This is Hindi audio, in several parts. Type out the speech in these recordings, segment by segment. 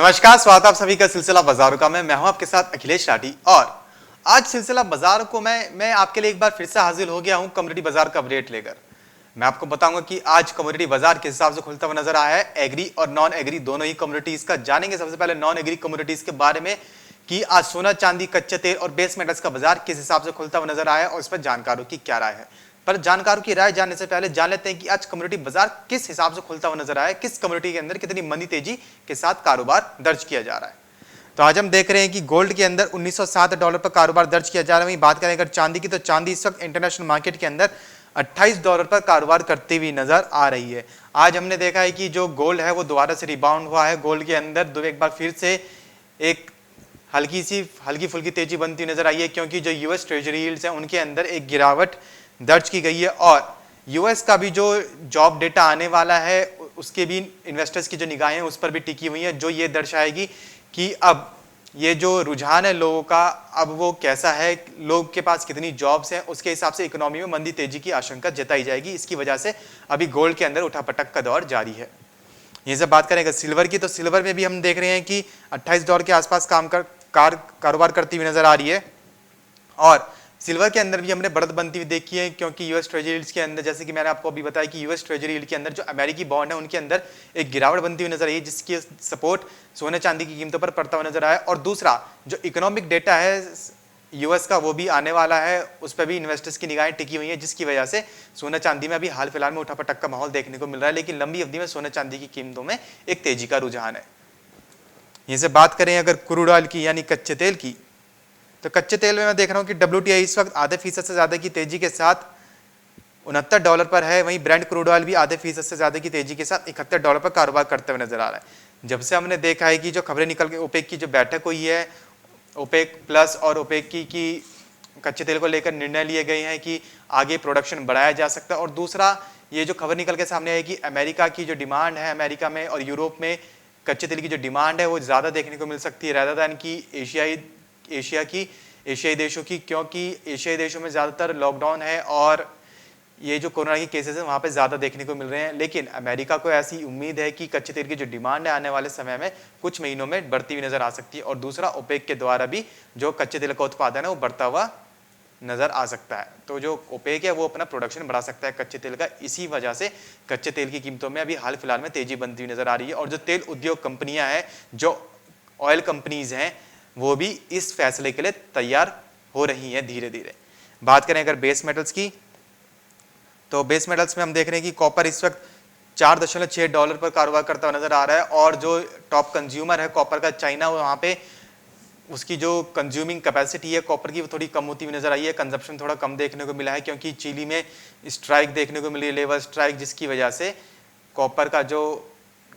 नमस्कार, स्वागत है आप सभी का सिलसिला बाजारों का। मैं हूं आपके साथ अखिलेश राठी और आज सिलसिला बाजार को मैं आपके लिए एक बार फिर से हाजिर हो गया हूं कमोडिटी बाजार का अपडेट लेकर। मैं आपको बताऊंगा कि आज कमोडिटी बाजार किस हिसाब से खुलता हुआ नजर आया है। एग्री और नॉन एग्री दोनों ही कमोडिटीज का जानेंगे। सबसे पहले नॉन एग्री कमोडिटीज के बारे में कि आज सोना, चांदी, कच्चे तेल और बेस मेटल्स का बाजार किस हिसाब से खुलता हुआ नजर आया है और इस पर जानकारों की क्या राय है। पर जानकारों की राय जानने से पहले जान लेते हैं कि आज कमोडिटी बाजार किस हिसाब से खुलता हुआ नजर आया है, किस कमोडिटी के अंदर कितनी मंदी तेजी के साथ कारोबार दर्ज किया जा रहा है। तो आज हम देख रहे हैं कि गोल्ड के अंदर $1907 पर कारोबार दर्ज किया जा रहा है। वहीं बात करें अगर चांदी की, तो चांदी इस वक्त इंटरनेशनल मार्केट के अंदर $28 पर कारोबार करती हुई नजर आ रही है। आज हमने देखा है कि जो गोल्ड है वो दोबारा से रिबाउंड हुआ है। गोल्ड के अंदर एक बार फिर से एक हल्की फुल्की तेजी बनती नजर आई है, क्योंकि जो यूएस ट्रेजरी यील्ड्स हैं उनके अंदर एक गिरावट दर्ज की गई है और यूएस का भी जो जॉब डेटा आने वाला है उसके भी इन्वेस्टर्स की जो निगाहें उस पर भी टिकी हुई हैं, जो ये दर्शाएगी कि अब ये जो रुझान है लोगों का अब वो कैसा है, लोग के पास कितनी जॉब्स हैं, उसके हिसाब से इकोनॉमी में मंदी तेजी की आशंका जताई जाएगी। इसकी वजह से अभी गोल्ड के अंदर उठापटक का दौर जारी है। यहीं से बात करेंगे सिल्वर की, तो सिल्वर में भी हम देख रहे हैं कि $28 के आसपास कारोबार करती हुई नजर आ रही है और सिल्वर के अंदर भी हमने बढ़त बनती हुई देखी है, क्योंकि यूएस ट्रेजरी यील्ड्स के अंदर, जैसे कि मैंने आपको अभी बताया कि यूएस ट्रेजरी यील्ड के अंदर जो अमेरिकी बॉन्ड है उनके अंदर एक गिरावट बनती हुई नजर आई है, जिसकी सपोर्ट सोने चांदी की कीमतों पर पड़ता हुआ नजर आया। और दूसरा जो इकोनॉमिक डेटा है यूएस का वो भी आने वाला है, उस पर भी इन्वेस्टर्स की निगाहें टिकी हुई है, जिसकी वजह से सोना चांदी में अभी हाल फिलहाल में उठापटक का माहौल देखने को मिल रहा है, लेकिन लंबी अवधि में सोना चांदी की कीमतों में एक तेजी का रुझान है। यहीं से बात करें अगर क्रूड ऑयल की यानी कच्चे तेल की, तो कच्चे तेल में मैं देख रहा हूं कि WTI इस वक्त ½ % से ज्यादा की तेजी के साथ $69 पर है। वहीं ब्रेंट क्रूड ऑयल भी ½ % से ज्यादा की तेजी के साथ $71 पर कारोबार करते हुए नजर आ रहा है। जब से हमने देखा है कि जो खबरें निकल के ओपेक की जो बैठक हुई है, ओपेक प्लस और ओपेक की कच्चे तेल को लेकर निर्णय लिए गए हैं कि आगे प्रोडक्शन बढ़ाया जा सकता है। और दूसरा ये जो खबर निकल के सामने आई कि अमेरिका की जो डिमांड है, अमेरिका में और यूरोप में कच्चे तेल की जो डिमांड है वो ज्यादा देखने को मिल सकती है rather than कि एशियाई देशों की, क्योंकि एशियाई देशों में ज़्यादातर लॉकडाउन है और ये जो कोरोना के केसेस हैं वहाँ पे ज़्यादा देखने को मिल रहे हैं। लेकिन अमेरिका को ऐसी उम्मीद है कि कच्चे तेल की जो डिमांड है आने वाले समय में कुछ महीनों में बढ़ती हुई नज़र आ सकती है और दूसरा ओपेक के द्वारा भी जो कच्चे तेल का उत्पादन है वो बढ़ता हुआ नज़र आ सकता है। तो जो ओपेक है वो अपना प्रोडक्शन बढ़ा सकता है कच्चे तेल का। इसी वजह से कच्चे तेल की कीमतों में अभी हाल फिलहाल में तेजी बनती हुई नज़र आ रही है और जो तेल उद्योग कंपनियाँ हैं, जो ऑयल कंपनीज हैं, वो भी इस फैसले के लिए तैयार हो रही हैं धीरे धीरे। बात करें अगर बेस मेटल्स की, तो बेस मेटल्स में हम देख रहे हैं कि कॉपर इस वक्त $4.6 पर कारोबार करता हुआ नजर आ रहा है और जो टॉप कंज्यूमर है कॉपर का चाइना, वहाँ पे उसकी जो कंज्यूमिंग कैपेसिटी है कॉपर की वो थोड़ी कम होती हुई नजर आई है। कंजप्शन थोड़ा कम देखने को मिला है, क्योंकि चिली में स्ट्राइक देखने को मिली है, लेबर स्ट्राइक, जिसकी वजह से कॉपर का जो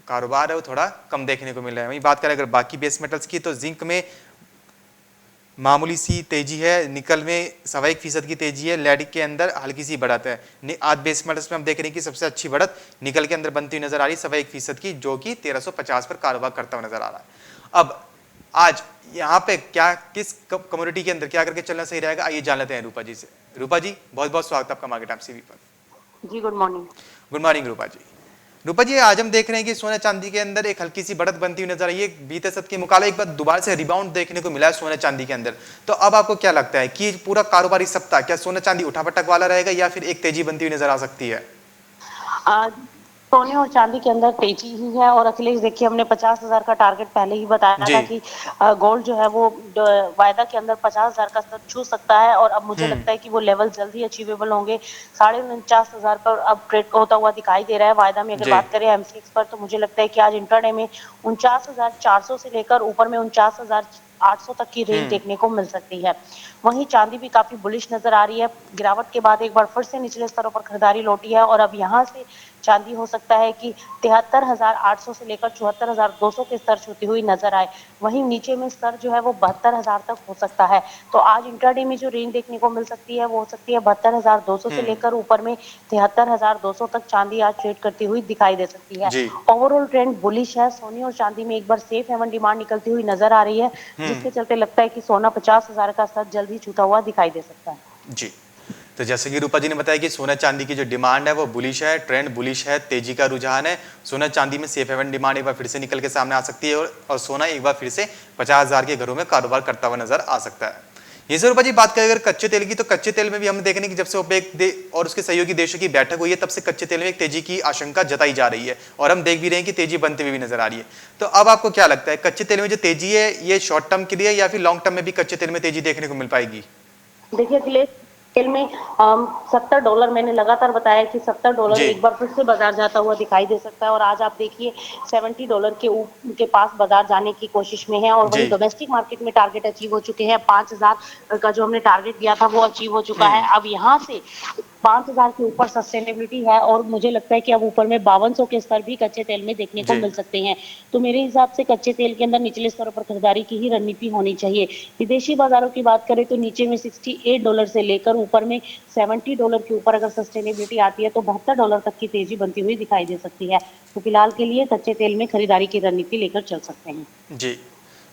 कारोबार है वो थोड़ा कम देखने को मिला है। वहीं बात करें अगर बाकी बेस मेटल्स की, तो जिंक में मामूली सी तेजी है, निकल में 1.25% की तेजी है, लेड के अंदर हल्की सी बढ़त है। आज बेस मेटल्स में हम देख रहे हैं कि सबसे अच्छी बढ़त निकल के अंदर बनती नजर आ रही है 1.25% की, जो कि 1350 पर कारोबार करता हुआ नजर आ रहा है। अब आज यहाँ पे क्या किस कमोडिटी के अंदर क्या करके चलना सही रहेगा, आइए जान लेते हैं रूपा जी से। रूपा जी बहुत बहुत स्वागत है आपका मार्केट टाइम्स टीवी पर। जी गुड मॉर्निंग। गुड मॉर्निंग रूपा जी। रूपा जी आज हम देख रहे हैं कि सोने चांदी के अंदर एक हल्की सी बढ़त बनती हुई नजर आई है। बीते सप्ताह के मुकाबले एक बार दोबारा से रिबाउंड देखने को मिला है सोने चांदी के अंदर। तो अब आपको क्या लगता है कि पूरा कारोबारी सप्ताह क्या सोने चांदी उठापटक वाला रहेगा या फिर एक तेजी बनती हुई नजर आ सकती है? सोने और चांदी के अंदर तेजी ही है और अखिलेश देखिए हमने 50,000 का टारगेट पहले ही बताया था कि गोल्ड जो है वो वायदा के अंदर 50,000 का स्तर छू सकता है और अब मुझे लगता है कि वो लेवल जल्दी अचीवेबल होंगे। 49,000 पर अब ट्रेड होता हुआ दिखाई दे रहा है। वायदा में अगर बात करें एमसीएक्स पर, तो मुझे लगता है कि आज इंट्राडे में 49,400 से लेकर ऊपर में 49,800 तक की रेंज देखने को मिल सकती है। वहीं चांदी भी काफी बुलिश नजर आ रही है। गिरावट के बाद एक बार फिर से निचले स्तरों पर खरीदारी लौटी है और अब यहाँ से चांदी हो सकता है कि 73,800 से लेकर 74,200 के स्तर छूती हुई नजर आए। वहीं नीचे में स्तर जो है वो 72,000 तक हो सकता है। तो आज इंट्राडे में जो रेंज देखने को मिल सकती है वो हो सकती है 72,200 से लेकर ऊपर में 73,200 तक चांदी आज ट्रेड करती हुई दिखाई दे सकती है। ओवरऑल ट्रेंड बुलिश है। सोने और चांदी में एक बार सेफ हेवन डिमांड निकलती हुई नजर आ रही है, जिसके चलते लगता है कि सोना 50,000 का स्तर जल्द ही छूता हुआ दिखाई दे सकता है। जी तो जैसे कि रूपा जी ने बताया कि सोना चांदी की जो डिमांड है वो बुलिश है, ट्रेंड बुलिश है, तेजी का रुझान है। सोना चांदी में सेफ हेवन डिमांड एक बार फिर से निकल के सामने आ सकती है और सोना एक बार फिर से 50,000 के घरों में कारोबार करता हुआ नजर आ सकता है। ये से रूपा जी बात करें अगर कच्चे तेल की, तो कच्चे तेल में भी हम देख रहे हैं कि जब से ओपेक और उसके सहयोगी देशों की बैठक हुई है तब से कच्चे तेल में एक तेजी की आशंका जताई जा रही है और हम देख भी रहे हैं कि तेजी बनते हुए भी नजर आ रही है। तो अब आपको क्या लगता है, कच्चे तेल में जो तेजी है ये शॉर्ट टर्म के लिए या फिर लॉन्ग टर्म में भी कच्चे तेल में तेजी देखने को मिल पाएगी? देखिए अखिलेश, तेल में $70 मैंने लगातार बताया कि $70 जी एक बार फिर से बाजार जाता हुआ दिखाई दे सकता है और आज आप देखिए $70 के पास बाजार जाने की कोशिश में है और जी। वहीं डोमेस्टिक मार्केट में टारगेट अचीव हो चुके हैं। 5,000 का जो हमने टारगेट दिया था वो अचीव हो चुका है। अब यहाँ से 5,000 के ऊपर सस्टेनेबिलिटी है और मुझे लगता है कि अब ऊपर में 5200 के स्तर भी कच्चे तेल में देखने को जी मिल सकते हैं। तो मेरे हिसाब से कच्चे तेल के अंदर निचले स्तरों पर खरीदारी की ही रणनीति होनी चाहिए। विदेशी बाजारों की बात करें तो नीचे में $68 से लेकर ऊपर में $70 के ऊपर अगर सस्टेनेबिलिटी आती है तो $72 तक की तेजी बनती हुई दिखाई दे सकती है। तो फिलहाल के लिए कच्चे तेल में खरीदारी की रणनीति लेकर चल सकते हैं। जी।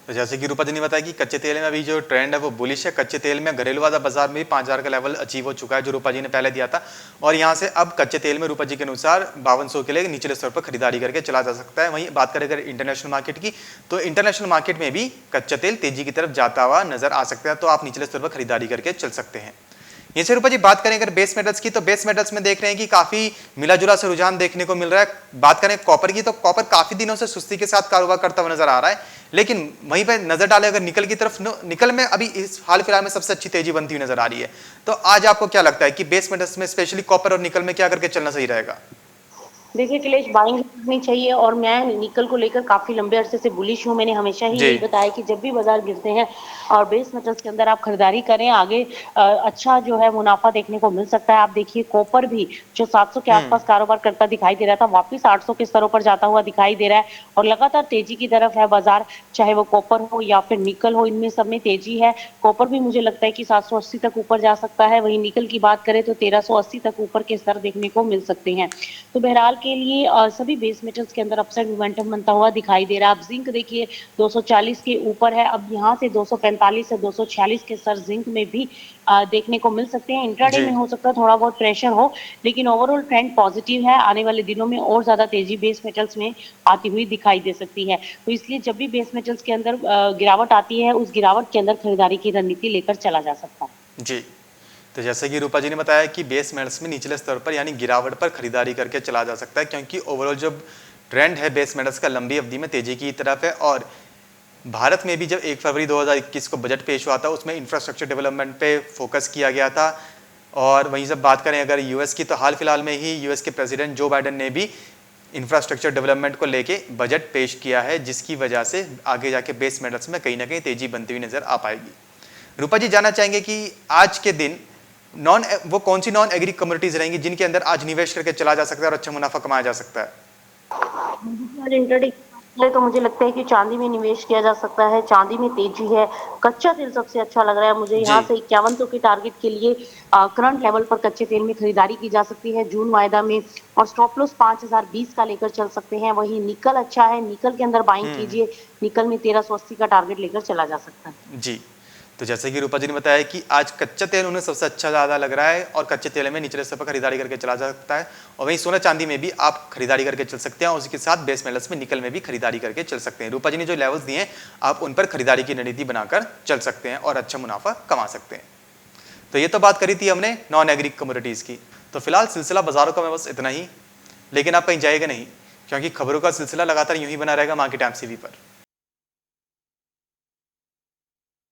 तो जैसे कि रूपा जी ने बताया कि कच्चे तेल में अभी जो ट्रेंड है वो बुलिश है। कच्चे तेल में घरेलू बाजार में भी 5,000 का लेवल अचीव हो चुका है जो रूपा जी ने पहले दिया था और यहाँ से अब कच्चे तेल में रूपा जी के अनुसार 5200 के लिए निचले स्तर पर खरीदारी करके चला जा सकता है। वहीं बात करें अगर इंटरनेशनल मार्केट की, तो इंटरनेशनल मार्केट में भी कच्चा तेल तेजी की तरफ जाता हुआ नजर आ सकता है, तो आप निचले स्तर पर खरीदारी करके चल सकते हैं। ये से रूपा जी बात करें अगर बेस मेटल्स की, तो बेस मेटल्स में देख रहे हैं कि काफी मिला जुला सा रुझान देखने को मिल रहा है। बात करें कॉपर की, तो कॉपर काफी दिनों से सुस्ती के साथ कारोबार करता हुआ नजर आ रहा है, लेकिन वहीं पर नजर डालें अगर निकल की तरफ, निकल में अभी इस हाल फिलहाल में सबसे अच्छी तेजी बनती हुई नजर आ रही है। तो आज आपको क्या लगता है कि बेस मेटल्स में स्पेशली कॉपर और निकल में क्या करके चलना सही रहेगा? देखिए अखिलेश, बाइंग करनी चाहिए और मैं निकल को लेकर काफी लंबे अरसे से बुलिश हूँ। मैंने हमेशा ही जी यही बताया कि जब भी बाजार गिरते हैं और बेस मेटल्स के अंदर आप खरीदारी करें, आगे अच्छा जो है मुनाफा देखने को मिल सकता है। आप देखिए कॉपर भी जो 700 के आसपास कारोबार करता दिखाई दे रहा था, वापिस 800 के स्तरों पर जाता हुआ दिखाई दे रहा है और लगातार तेजी की तरफ है बाजार, चाहे वो कॉपर हो या फिर निकल हो, इनमें सब में तेजी है। कॉपर भी मुझे लगता है कि 780 तक ऊपर जा सकता है। वहीं निकल की बात करें तो 1380 तक ऊपर के स्तर देखने को मिल सकते हैं। तो बहरहाल के लिए सभी बेस मेटल्स के अंदर अपसाइड मोमेंटम बनता हुआ दिखाई दे रहा है। अब जिंक देखिए 240 के ऊपर है, अब यहाँ से 245 से 246 के स्तर जिंक में भी देखने को मिल सकते हैं। इंट्राडे जी में हो सकता है थोड़ा बहुत प्रेशर हो, लेकिन ओवरऑल ट्रेंड पॉजिटिव है। आने वाले दिनों में और ज्यादा तेजी बेस मेटल्स में आती हुई दिखाई दे सकती है। तो इसलिए जब भी बेस मेटल्स के अंदर गिरावट आती है, उस गिरावट के अंदर खरीदारी की रणनीति लेकर चला जा सकता है। जी। तो जैसे कि रूपा जी ने बताया कि बेस मेटल्स में निचले स्तर पर यानी गिरावट पर खरीदारी करके चला जा सकता है, क्योंकि ओवरऑल जो ट्रेंड है बेस मेटल्स का लंबी अवधि में तेजी की तरफ है। और भारत में भी जब 1 फरवरी 2021 को बजट पेश हुआ था उसमें इंफ्रास्ट्रक्चर डेवलपमेंट पे फोकस किया गया था। और वहीं जब बात करें अगर यूएस की, तो हाल फिलहाल में ही यूएस के प्रेसिडेंट जो बाइडेन ने भी इंफ्रास्ट्रक्चर डेवलपमेंट को लेके बजट पेश किया है, जिसकी वजह से आगे जाके बेस मेटल्स में कहीं ना कहीं तेजी बनती हुई नजर आ पाएगी। रूपा जी जानना चाहेंगे कि आज के दिन वो कौन सी नॉन एग्री कम्युनिटीज रहेंगी जिनके अंदर आज निवेश करके चला जा सकता है और अच्छा मुनाफा कमाया जा सकता है? इंट्राडे तो मुझे लगता है कि चांदी में निवेश किया जा सकता है। चांदी में तेजी है। कच्चा तेल सबसे अच्छा लग रहा है मुझे। जी यहाँ से 5100 के टारगेट के लिए करंट लेवल पर कच्चे तेल में खरीदारी की जा सकती है जून वायदा में, और स्टॉप लॉस 5020 का लेकर चल सकते हैं। वही निकल अच्छा है, निकल के अंदर बाइंग कीजिए। निकल में 1380 का टारगेट लेकर चला जा सकता है। जी। तो जैसे कि रूपा जी ने बताया कि आज कच्चा तेल उन्हें सबसे अच्छा ज़्यादा लग रहा है और कच्चे तेल में निचले स्तर पर खरीदारी करके चला जा सकता है। और वहीं सोना चांदी में भी आप खरीदारी करके चल सकते हैं और उसके साथ बेस मेटल्स में निकल में भी खरीदारी करके चल सकते हैं। रूपा जी ने जो लेवल्स दिए हैं आप उन पर खरीदारी की रणनीति बनाकर चल सकते हैं और अच्छा मुनाफा कमा सकते हैं। तो ये तो बात करी थी हमने नॉन एग्री कमोडिटीज़ की। तो फिलहाल सिलसिला बाजारों का मैं बस इतना ही, लेकिन आप कहीं जाएगा नहीं, क्योंकि खबरों का सिलसिला लगातार यूं ही बना रहेगा मार्केट एमसीवी पर।